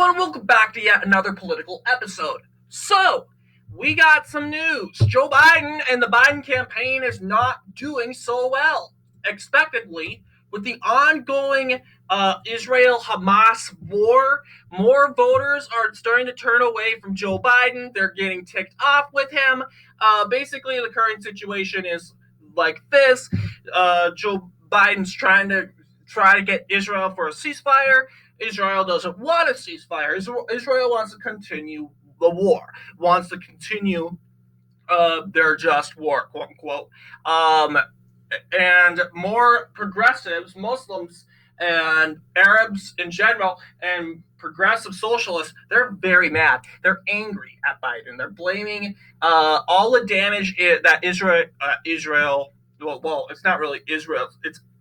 Hello and welcome back to yet another political episode. So, we got some news. Joe Biden and the Biden campaign is not doing so well. Expectedly, with the ongoing Israel-Hamas war, more voters are starting to turn away from Joe Biden. They're getting ticked off with him. Basically, the current situation is like this. Joe Biden's trying to get Israel for a ceasefire. Israel doesn't want a ceasefire. Israel wants to continue the war, wants to continue their just war, quote unquote. And more progressives, Muslims, and Arabs in general, and progressive socialists, they're very mad. They're angry at Biden. They're blaming all the damage that Israel. Well, it's not really Israel.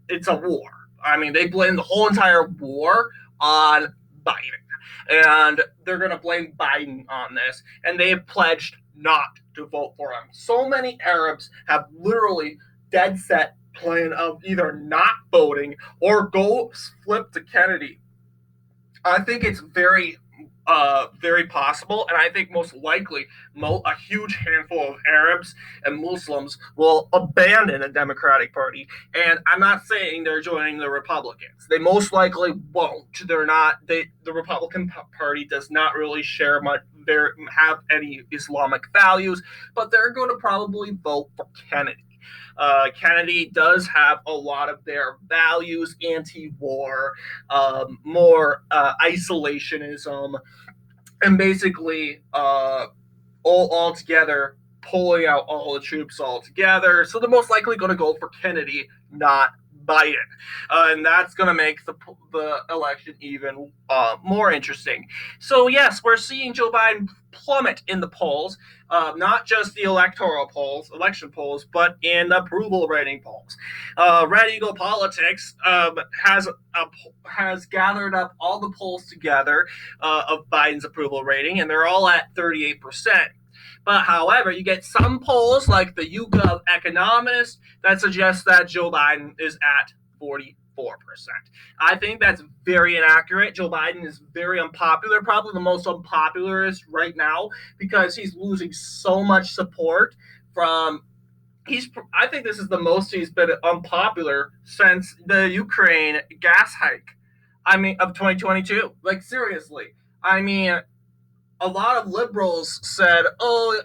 It's a war. I mean, they blame the whole entire war on Biden. And they're going to blame Biden on this. And they have pledged not to vote for him. So many Arabs have literally dead set plan of either not voting or go flip to Kennedy. I think it's very possible, and I think most likely a huge handful of Arabs and Muslims will abandon the Democratic Party. And I'm not saying they're joining the Republicans. They most likely won't. They're not. The Republican Party does not really share much. Have any Islamic values, but they're going to probably vote for Kennedy. Kennedy does have a lot of their values, anti-war, more isolationism, and basically all together pulling out all the troops all together. So they're most likely going to go for Kennedy, not Biden. And that's going to make the election even more interesting. So, yes, we're seeing Joe Biden plummet in the polls, not just the election polls, but in approval rating polls. Red Eagle Politics has gathered up all the polls together of Biden's approval rating, and they're all at 38%. But however, you get some polls like the YouGov Economist that suggests that Joe Biden is at 44%. I think that's very inaccurate. Joe Biden is very unpopular, probably the most unpopular right now because he's losing so much support from. I think this is the most he's been unpopular since the Ukraine gas hike. I mean, of 2022. Like seriously. I mean, a lot of liberals said, "Oh,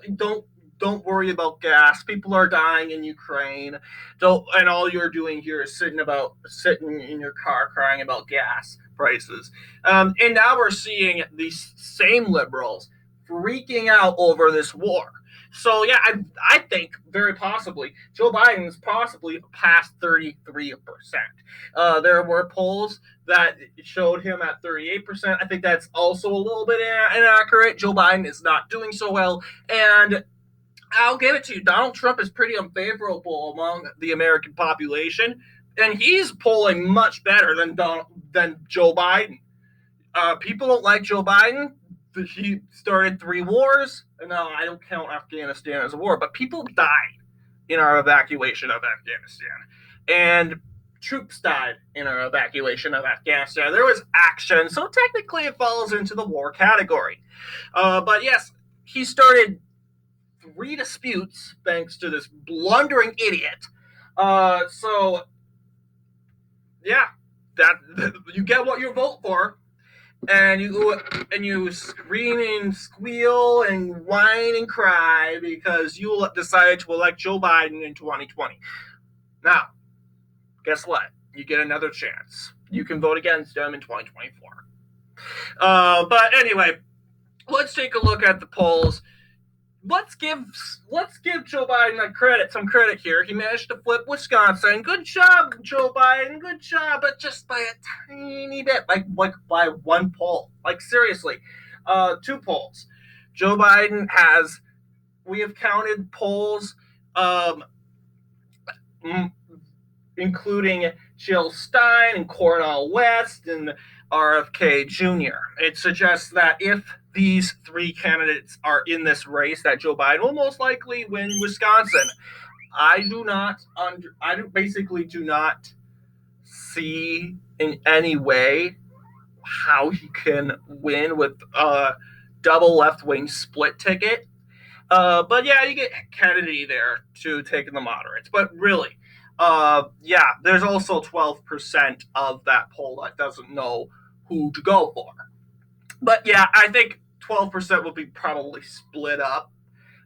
don't worry about gas. People are dying in Ukraine. And all you're doing here is sitting in your car crying about gas prices." And now we're seeing these same liberals freaking out over this war. So yeah, I think very possibly Joe Biden's possibly past 33%. There were polls that showed him at 38%. I think that's also a little bit inaccurate. Joe Biden is not doing so well, and I'll give it to you. Donald Trump is pretty unfavorable among the American population, and he's polling much better than Joe Biden. People don't like Joe Biden. He started 3 wars. No, I don't count Afghanistan as a war, but people died in our evacuation of Afghanistan. And troops died in our evacuation of Afghanistan. There was action, so technically it falls into the war category. But yes, he started 3 disputes thanks to this blundering idiot. So yeah, that you get what you vote for. And you scream and squeal and whine and cry because you decided to elect Joe Biden in 2020. Now, guess what? You get another chance. You can vote against him in 2024. But anyway, let's take a look at the polls. Let's give Joe Biden some credit here. He managed to flip Wisconsin. Good job, Joe Biden. Good job, but just by a tiny bit, like by 1 poll. Like seriously, 2 polls. Joe Biden has. We have counted polls, including Jill Stein and Cornel West and RFK Jr. It suggests that if these 3 candidates are in this race, that Joe Biden will most likely win Wisconsin. I basically do not see in any way how he can win with a double left wing split ticket. But yeah, you get Kennedy there to taking the moderates. But really, yeah, there's also 12% of that poll that doesn't know who to go for. But yeah, I think 12% will be probably split up.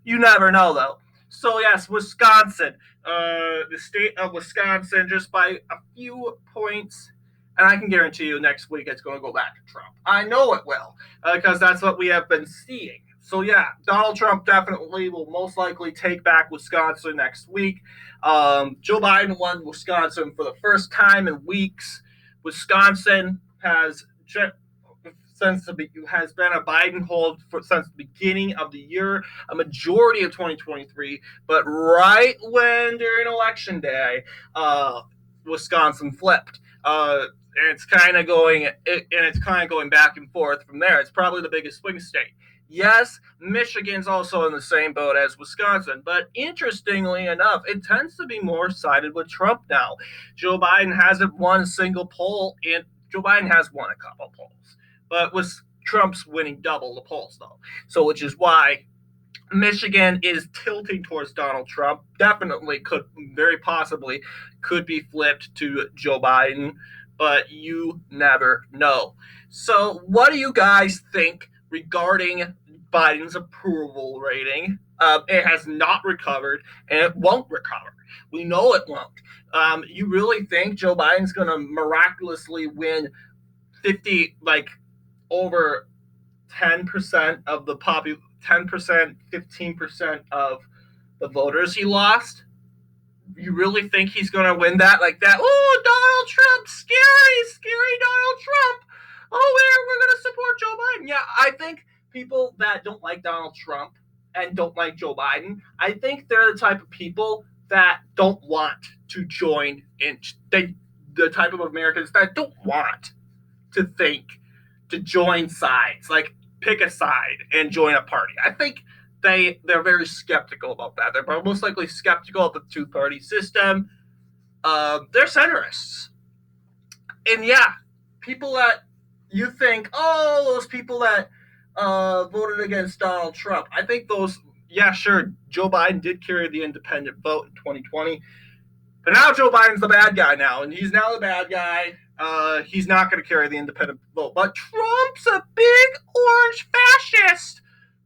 You never know, though. So yes, Wisconsin, the state of Wisconsin, just by a few points, and I can guarantee you next week it's going to go back to Trump. I know it will, because that's what we have been seeing. So yeah, Donald Trump definitely will most likely take back Wisconsin next week. Joe Biden won Wisconsin for the first time in weeks. Wisconsin has been a Biden hold since the beginning of the year, a majority of 2023. But right when during election day, Wisconsin flipped. And it's kind of going back and forth from there. It's probably the biggest swing state. Yes, Michigan's also in the same boat as Wisconsin, but interestingly enough, it tends to be more sided with Trump now. Joe Biden hasn't won a single poll, and Joe Biden has won a couple polls, but with Trump's winning double the polls though. So which is why Michigan is tilting towards Donald Trump. Definitely could, very possibly, could be flipped to Joe Biden, but you never know. So, what do you guys think regarding Biden's approval rating? It has not recovered, and it won't recover. We know it won't. You really think Joe Biden's going to miraculously win 50, like over 10% of the 10%, 15% of the voters he lost? You really think he's going to win that like that? Oh, Donald Trump, scary Donald Trump. Oh, we're going to support Joe Biden. Yeah, I think people that don't like Donald Trump and don't like Joe Biden, I think they're the type of people that don't want to join in. The type of Americans that don't want to join sides, like pick a side and join a party. I think they're very skeptical about that. They're most likely skeptical of the two-party system. They're centrists, and yeah, people that you think, oh, those people that voted against Donald Trump. I think those, yeah, sure, Joe Biden did carry the independent vote in 2020, but now Joe Biden's the bad guy now, and he's now the bad guy. He's not going to carry the independent vote. But Trump's a big orange fascist.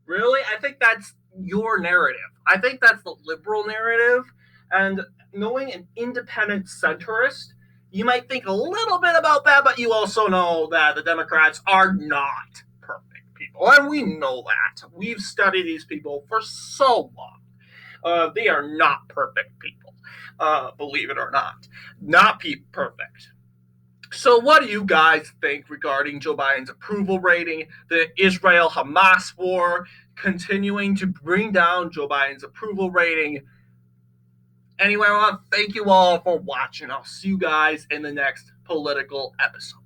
Really? I think that's your narrative. I think that's the liberal narrative. And knowing an independent centrist, you might think a little bit about that, but you also know that the Democrats are not perfect people. And we know that. We've studied these people for so long. They are not perfect people. Believe it or not perfect. So, what do you guys think regarding Joe Biden's approval rating, the Israel Hamas war, continuing to bring down Joe Biden's approval rating? Anyway, I want to thank you all for watching. I'll see you guys in the next political episode.